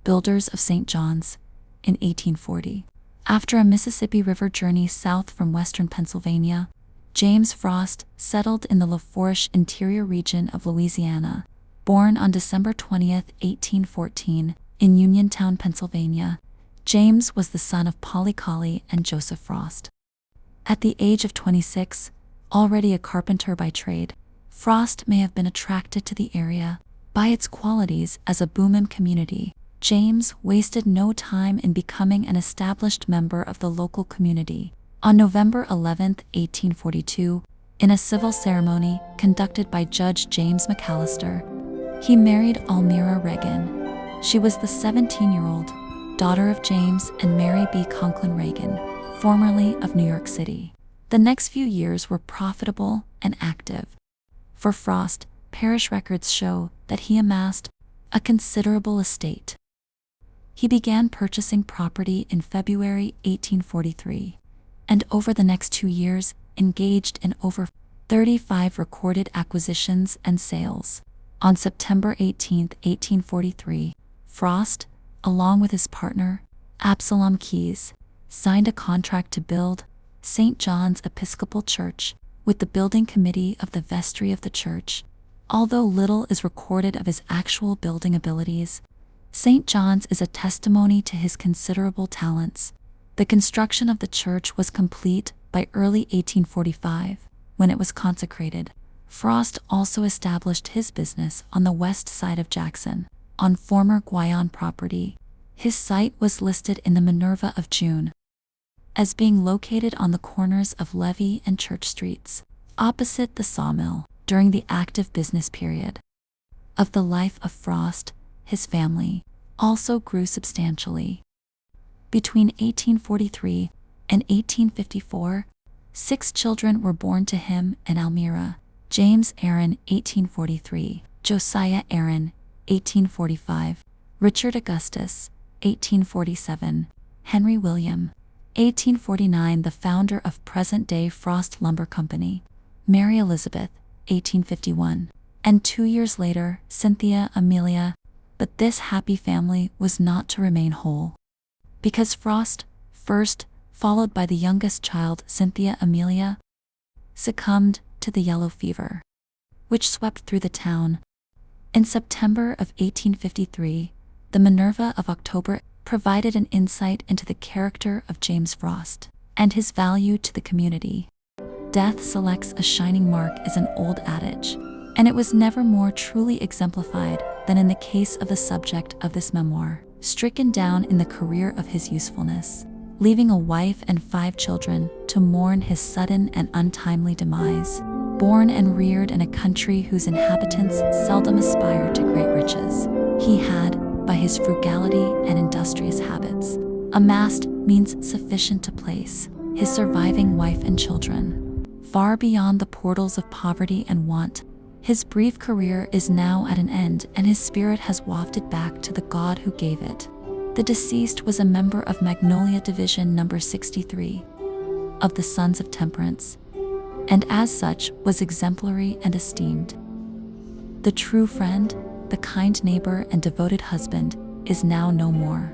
builders of St. John's, in 1840. After a Mississippi River journey south from western Pennsylvania, James Frost settled in the Lafourche interior region of Louisiana. Born on December 20, 1814, in Uniontown, Pennsylvania, James was the son of Polly Colley and Joseph Frost. At the age of 26, already a carpenter by trade, Frost may have been attracted to the area by its qualities as a booming community. James wasted no time in becoming an established member of the local community. On November 11, 1842, in a civil ceremony conducted by Judge James McAllister, he married Almira Reagan. She was the 17-year-old daughter of James and Mary B. Conklin Reagan, formerly of New York City. The next few years were profitable and active. For Frost, parish records show that he amassed a considerable estate. He began purchasing property in February 1843, and over the next 2 years engaged in over 35 recorded acquisitions and sales. On September 18, 1843, Frost, along with his partner, Absalom Keyes, signed a contract to build St. John's Episcopal Church with the building committee of the vestry of the church. Although little is recorded of his actual building abilities, St. John's is a testimony to his considerable talents. The construction of the church was complete by early 1845, when it was consecrated. Frost also established his business on the west side of Jackson, on former Guyon property. His site was listed in the Minerva of June as being located on the corners of Levee and Church Streets, opposite the sawmill. During the active business period of the life of Frost, his family also grew substantially. Between 1843 and 1854, 6 children were born to him and Almira: James Aaron, 1843, Josiah Aaron, 1845, Richard Augustus, 1847, Henry William, 1849, the founder of present-day Frost Lumber Company, Mary Elizabeth, 1851, and 2 years later, Cynthia Amelia. But this happy family was not to remain whole, because Frost, first, followed by the youngest child, Cynthia Amelia, succumbed to the yellow fever, which swept through the town. In September of 1853, the Minerva of October provided an insight into the character of James Frost and his value to the community. Death selects a shining mark is an old adage, and it was never more truly exemplified than in the case of the subject of this memoir, stricken down in the career of his usefulness, leaving a wife and 5 children to mourn his sudden and untimely demise. Born and reared in a country whose inhabitants seldom aspired to great riches, he had, by his frugality and industrious habits, amassed means sufficient to place his surviving wife and children far beyond the portals of poverty and want. His brief career is now at an end, and his spirit has wafted back to the God who gave it. The deceased was a member of Magnolia Division No. 63 of the Sons of Temperance, and as such was exemplary and esteemed. The true friend, the kind neighbor and devoted husband, is now no more.